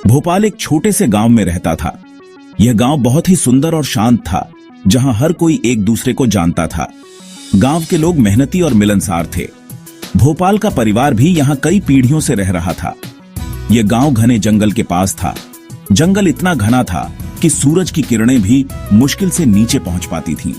भोपाल एक छोटे से गांव में रहता था। यह गांव बहुत ही सुंदर और शांत था, जहां हर कोई एक दूसरे को जानता था। गांव के लोग मेहनती और मिलनसार थे। भोपाल का परिवार भी यहां कई पीढ़ियों से रह रहा था। यह गांव घने जंगल के पास था। जंगल इतना घना था कि सूरज की किरणें भी मुश्किल से नीचे पहुंच पाती थीं।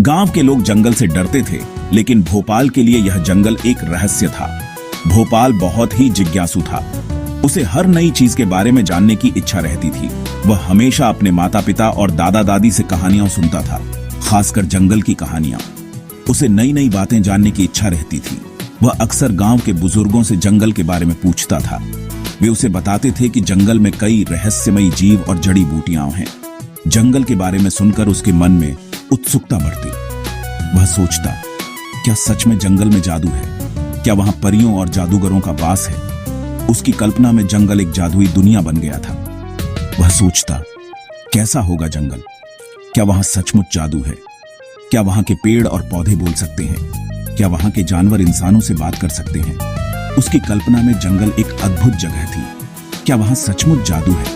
गांव के लोग जंगल से डरते थे, लेकिन भोपाल के लिए यह जंगल एक रहस्य था। भोपाल बहुत ही जिज्ञासु था। उसे हर नई चीज के बारे में जानने की इच्छा रहती थी। वह हमेशा अपने माता पिता और दादा दादी से कहानियां सुनता था, खासकर जंगल की कहानियां। उसे नई नई बातें जानने की इच्छा रहती थी। वह अक्सर गांव के बुजुर्गों से जंगल के बारे में पूछता था। वे उसे बताते थे कि जंगल में कई रहस्यमयी जीव और जड़ी बूटियां हैं। जंगल के बारे में सुनकर उसके मन में उत्सुकता बढ़ती। वह सोचता, क्या सच में जंगल में जादू है? क्या वहां परियों और जादूगरों का वास है? उसकी कल्पना में जंगल एक जादुई दुनिया बन गया था। वह सोचता, कैसा होगा जंगल? क्या वहां सचमुच जादू है? क्या वहां के पेड़ और पौधे बोल सकते हैं? क्या वहां के जानवर इंसानों से बात कर सकते हैं? उसकी कल्पना में जंगल एक अद्भुत जगह थी। क्या वहां सचमुच जादू है?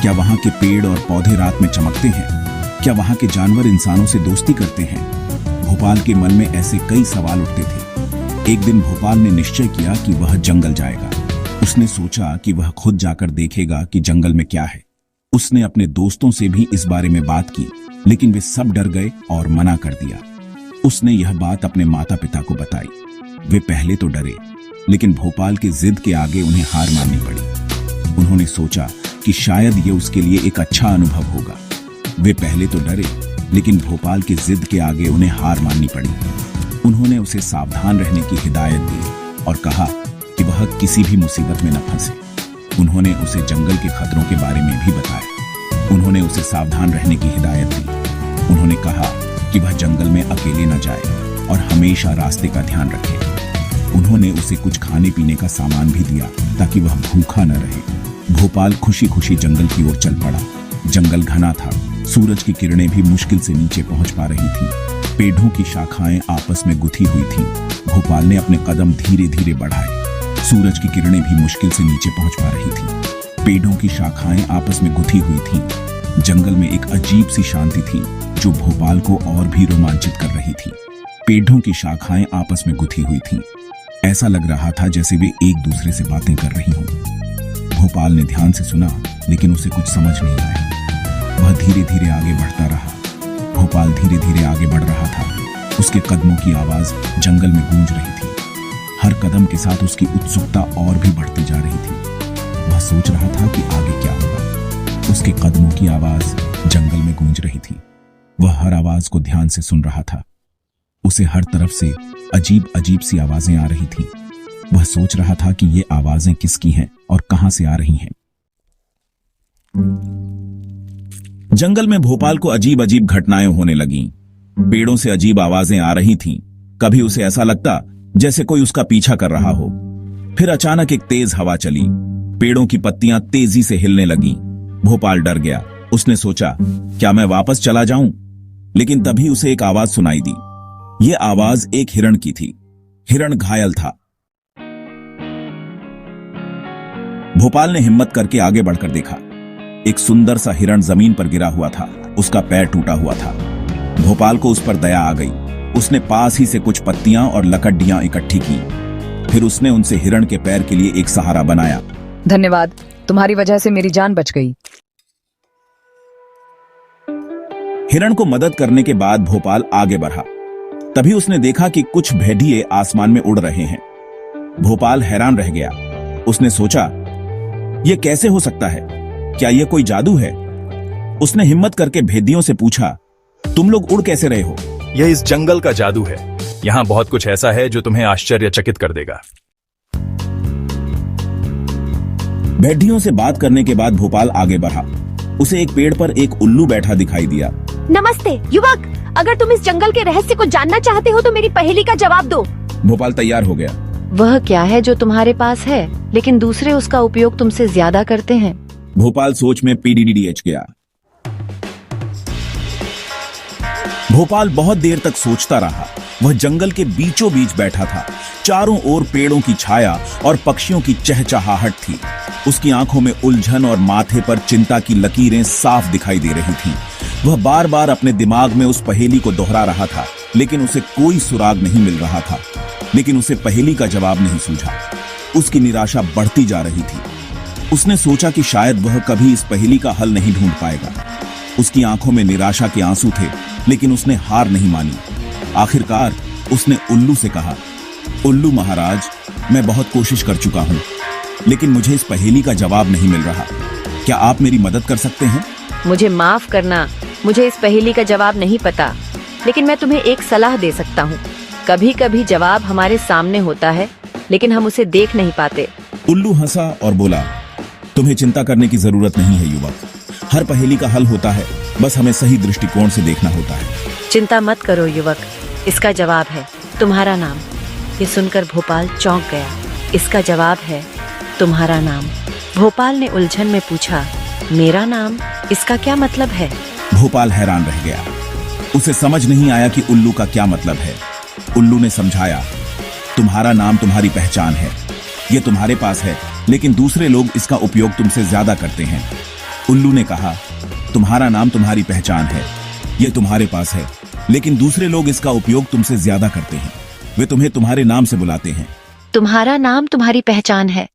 क्या वहां के पेड़ और पौधे रात में चमकते हैं? क्या वहां के जानवर इंसानों से दोस्ती करते हैं? भोपाल के मन में ऐसे कई सवाल उठते थे। एक दिन भोपाल ने निश्चय किया कि वह जंगल जाएगा। उसने सोचा कि वह खुद जाकर देखेगा कि जंगल में क्या है। उसने अपने दोस्तों से भी इस बारे में बात की, लेकिन वे सब डर गए और मना कर दिया। उसने यह बात अपने माता पिता को बताई। वे पहले तो डरे, लेकिन भोपाल की जिद के आगे उन्हें हार माननी पड़ी। उन्होंने सोचा कि शायद ये उसके लिए एक अच्छा अनुभव होगा। वे पहले तो डरे, लेकिन भोपाल की जिद के आगे उन्हें हार माननी पड़ी। उन्होंने उसे सावधान रहने की हिदायत दी और कहा कि वह किसी भी मुसीबत में न फंसे। उन्होंने उसे जंगल के खतरों के बारे में भी बताया। उन्होंने उसे सावधान रहने की हिदायत दी। उन्होंने कहा कि वह जंगल में अकेले न जाए और हमेशा रास्ते का ध्यान रखे। उन्होंने उसे कुछ खाने पीने का सामान भी दिया ताकि वह भूखा न रहे। भोपाल खुशी खुशी जंगल की ओर चल पड़ा। जंगल घना था। सूरज की किरणें भी मुश्किल से नीचे पहुंच पा रही थीं। पेड़ों की शाखाएं आपस में गुथी हुई थीं। भोपाल ने अपने कदम धीरे धीरे बढ़ाए। सूरज की किरणें भी मुश्किल से नीचे पहुंच पा रही थीं। पेड़ों की शाखाएं आपस में गुथी हुई थीं। जंगल में एक अजीब सी शांति थी जो भोपाल को और भी रोमांचित कर रही थी। पेड़ों की शाखाएं आपस में गुथी हुई थीं। ऐसा लग रहा था जैसे वे एक दूसरे से बातें कर रही हों। भोपाल ने ध्यान से सुना, लेकिन उसे कुछ समझ नहीं आया। वह धीरे धीरे आगे बढ़ता रहा। भोपाल धीरे धीरे आगे बढ़ रहा था। उसके कदमों की आवाज जंगल में गूंज रही थी। हर कदम के साथ उसकी उत्सुकता और भी बढ़ती जा रही थी। वह सोच रहा था कि आगे क्या होगा। उसके कदमों की आवाज जंगल में गूंज रही थी। वह हर आवाज को ध्यान से सुन रहा था। उसे हर तरफ से अजीब अजीब सी आवाजें आ रही थीं। वह सोच रहा था कि ये आवाजें किसकी हैं और कहां से आ रही हैं। जंगल में भोपाल को अजीब अजीब घटनाएं होने लगीं। पेड़ों से अजीब आवाजें आ रही थीं। कभी उसे ऐसा लगता जैसे कोई उसका पीछा कर रहा हो। फिर अचानक एक तेज हवा चली। पेड़ों की पत्तियां तेजी से हिलने लगीं। भोपाल डर गया। उसने सोचा, क्या मैं वापस चला जाऊं? लेकिन तभी उसे एक आवाज सुनाई दी। यह आवाज एक हिरण की थी। हिरण घायल था। भोपाल ने हिम्मत करके आगे बढ़कर देखा। एक सुंदर सा हिरण जमीन पर गिरा हुआ था। उसका पैर टूटा हुआ था। भोपाल को उस पर दया आ गई। उसने पास ही से कुछ पत्तियां और लकड़ियां इकट्ठी की। फिर उसने उनसे हिरण के पैर के लिए एक सहारा बनाया। धन्यवाद, तुम्हारी वजह से मेरी जान बच गई। हिरण को मदद करने के बाद भोपाल आगे बढ़ा। तभी उसने देखा कि कुछ भेड़िए आसमान में उड़ रहे हैं। भोपाल हैरान रह गया। उसने सोचा, यह कैसे हो सकता है? क्या यह कोई जादू है? उसने हिम्मत करके भेड़ियों से पूछा, तुम लोग उड़ कैसे रहे हो? यह इस जंगल का जादू है। यहाँ बहुत कुछ ऐसा है जो तुम्हें आश्चर्यचकित कर देगा। भेड़ियों से बात करने के बाद भोपाल आगे बढ़ा। उसे एक पेड़ पर एक उल्लू बैठा दिखाई दिया। नमस्ते युवक, अगर तुम इस जंगल के रहस्य को जानना चाहते हो तो मेरी पहेली का जवाब दो। भोपाल तैयार हो गया। वह क्या है जो तुम्हारे पास है लेकिन दूसरे उसका उपयोग तुमसे ज्यादा करते हैं? भोपाल सोच में पीडीडीएच गया। भोपाल बहुत देर तक सोचता रहा। वह जंगल के बीचों बीच बैठा था। चारों ओर पेड़ों की छाया और पक्षियों की चहचहाहट थी। उसकी आंखों में उलझन और माथे पर चिंता की लकीरें साफ दिखाई दे रही थीं। वह बार बार अपने दिमाग में उस पहेली को दोहरा रहा था, लेकिन उसे कोई सुराग नहीं मिल रहा था। लेकिन उसे पहेली का जवाब नहीं सूझा। उसकी निराशा बढ़ती जा रही थी। उसने सोचा कि शायद वह कभी इस पहेली का हल नहीं ढूंढ पाएगा। उसकी आंखों में निराशा के आंसू थे, लेकिन उसने हार नहीं मानी। आखिरकार उसने उल्लू से कहा, उल्लू महाराज, मैं बहुत कोशिश कर चुका हूं, लेकिन मुझे इस पहेली का जवाब नहीं मिल रहा। क्या आप मेरी मदद कर सकते हैं? मुझे माफ करना, मुझे इस पहेली का जवाब नहीं पता, लेकिन मैं तुम्हें एक सलाह दे सकता हूँ। कभी कभी जवाब हमारे सामने होता है, लेकिन हम उसे देख नहीं पाते। उल्लू हंसा और बोला, तुम्हें चिंता करने की जरूरत नहीं है युवक। हर पहेली का हल होता है, बस हमें सही दृष्टिकोण से देखना होता है। चिंता मत करो युवक, इसका जवाब है तुम्हारा नाम। ये सुनकर भोपाल चौंक गया। इसका जवाब है तुम्हारा नाम। भोपाल ने उलझन में पूछा, मेरा नाम, इसका क्या मतलब है? भोपाल हैरान रह गया। उसे समझ नहीं आया कि उल्लू का क्या मतलब है। उल्लू ने समझाया, तुम्हारा नाम तुम्हारी पहचान है। ये तुम्हारे पास है, लेकिन दूसरे लोग इसका उपयोग तुमसे ज्यादा करते हैं। उल्लू ने कहा, तुम्हारा नाम तुम्हारी पहचान है, ये तुम्हारे पास है, लेकिन दूसरे लोग इसका उपयोग तुमसे ज्यादा करते हैं। वे तुम्हें तुम्हारे नाम से बुलाते हैं। तुम्हारा नाम तुम्हारी पहचान है,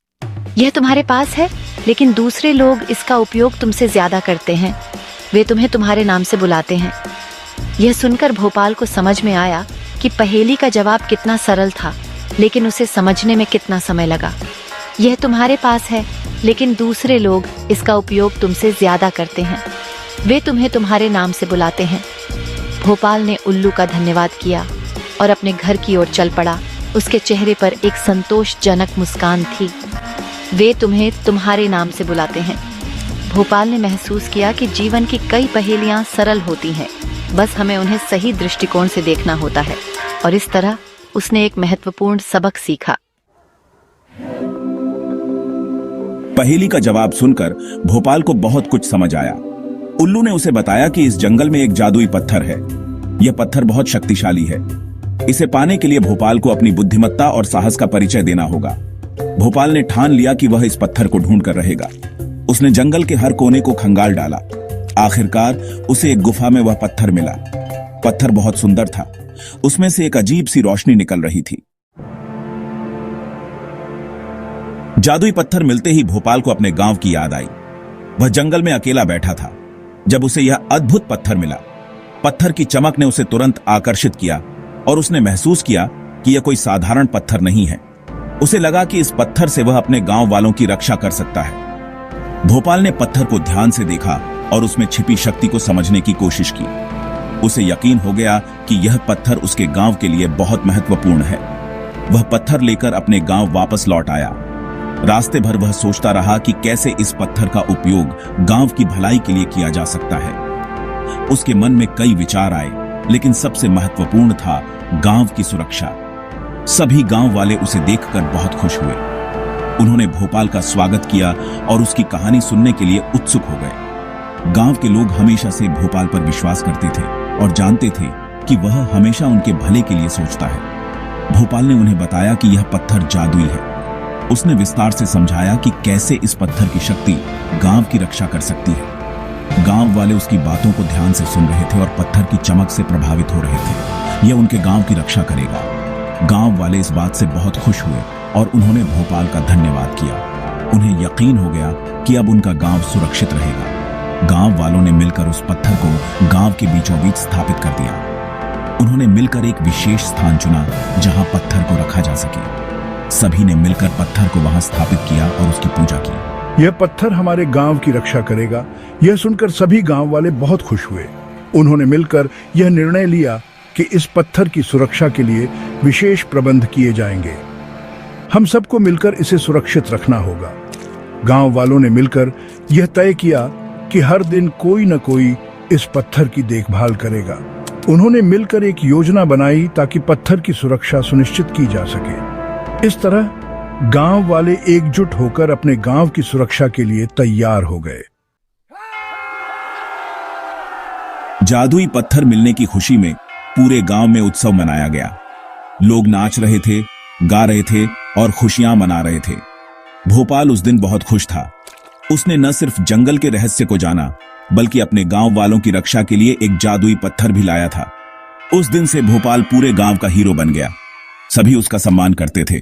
यह तुम्हारे पास है, लेकिन दूसरे लोग इसका उपयोग तुमसे ज्यादा करते हैं। वे तुम्हें तुम्हारे नाम से बुलाते हैं। यह सुनकर भोपाल को समझ में आया कि पहेली का जवाब कितना सरल था, लेकिन उसे समझने में कितना समय लगा। यह तुम्हारे पास है, लेकिन दूसरे लोग इसका उपयोग तुमसे ज्यादा करते हैं। वे तुम्हें तुम्हारे नाम से बुलाते हैं। भोपाल ने उल्लू का धन्यवाद किया और अपने घर की ओर चल पड़ा। उसके चेहरे पर एक संतोषजनक मुस्कान थी। वे तुम्हें तुम्हारे नाम से बुलाते हैं। भोपाल ने महसूस किया कि जीवन की कई पहेलियां सरल होती हैं, बस हमें उन्हें सही दृष्टिकोण से देखना होता है। और इस तरह उसने एक महत्वपूर्ण सबक सीखा। पहेली का जवाब सुनकर भोपाल को बहुत कुछ समझ आया। उल्लू ने उसे बताया कि इस जंगल में एक जादुई पत्थर है। यह पत्थर बहुत शक्तिशाली है। इसे पाने के लिए भोपाल को अपनी बुद्धिमत्ता और साहस का परिचय देना होगा। भोपाल ने ठान लिया कि वह इस पत्थर को ढूंढ कर रहेगा। उसने जंगल के हर कोने को खंगाल डाला। आखिरकार उसे एक गुफा में वह पत्थर मिला। पत्थर बहुत सुंदर था। उसमें से एक अजीब सी रोशनी निकल रही थी। जादुई पत्थर मिलते ही भोपाल को अपने गांव की याद आई। वह जंगल में अकेला बैठा था जब उसे यह अद्भुत पत्थर मिला। पत्थर की चमक ने उसे तुरंत आकर्षित किया और उसने महसूस किया कि यह कोई साधारण पत्थर नहीं है। उसे लगा कि इस पत्थर से वह अपने गांव वालों की रक्षा कर सकता है। भोपाल ने पत्थर को ध्यान से देखा और उसमें छिपी शक्ति को समझने की कोशिश की। उसे यकीन हो गया कि यह पत्थर उसके गांव के लिए बहुत महत्वपूर्ण है। वह पत्थर लेकर अपने गांव वापस लौट आया। रास्ते भर वह सोचता रहा कि कैसे इस पत्थर का उपयोग गांव की भलाई के लिए किया जा सकता है। उसके मन में कई विचार आए, लेकिन सबसे महत्वपूर्ण था गांव की सुरक्षा। सभी गांव वाले उसे देखकर बहुत खुश हुए। उन्होंने भोपाल का स्वागत किया और उसकी कहानी सुनने के लिए उत्सुक हो गए। गांव के लोग हमेशा से भोपाल पर विश्वास करते थे और जानते थे कि वह हमेशा उनके भले के लिए सोचता है। भोपाल ने उन्हें बताया कि यह पत्थर जादुई है। उसने विस्तार से समझाया कि कैसे इस पत्थर की शक्ति गांव की रक्षा कर सकती है। गांव वाले उसकी बातों को ध्यान से सुन रहे थे और पत्थर की चमक से प्रभावित हो रहे थे। यह उनके गांव की रक्षा करेगा। गांव वाले इस बात से बहुत खुश हुए और उन्होंने भोपाल का धन्यवाद किया। उन्हें यकीन हो गया कि अब उनका गांव सुरक्षित रहेगा। गांव वालों ने मिलकर उस पत्थर को गांव के बीचों बीच स्थापित कर दिया। उन्होंने मिलकर एक विशेष स्थान चुना जहां पत्थर को रखा जा सके। सभी ने मिलकर पत्थर को वहां स्थापित किया और उसकी पूजा की। यह पत्थर हमारे गांव की रक्षा करेगा। यह सुनकर सभी गांव वाले बहुत खुश हुए। उन्होंने मिलकर यह निर्णय लिया कि इस पत्थर की सुरक्षा के लिए विशेष प्रबंध किए जाएंगे। हम सबको मिलकर इसे सुरक्षित रखना होगा। गांव वालों ने मिलकर यह तय किया कि हर दिन कोई न कोई इस पत्थर की देखभाल करेगा। उन्होंने मिलकर एक योजना बनाई ताकि पत्थर की सुरक्षा सुनिश्चित की जा सके। इस तरह गांव वाले एकजुट होकर अपने गांव की सुरक्षा के लिए तैयार हो गए। जादुई पत्थर मिलने की खुशी में पूरे गांव में उत्सव मनाया गया। लोग नाच रहे थे, गा रहे थे और खुशियां मना रहे थे। भोपाल उस दिन बहुत खुश था। उसने न सिर्फ जंगल के रहस्य को जाना, बल्कि अपने गांव वालों की रक्षा के लिए एक जादुई पत्थर भी लाया था। उस दिन से भोपाल पूरे गांव का हीरो बन गया। सभी उसका सम्मान करते थे।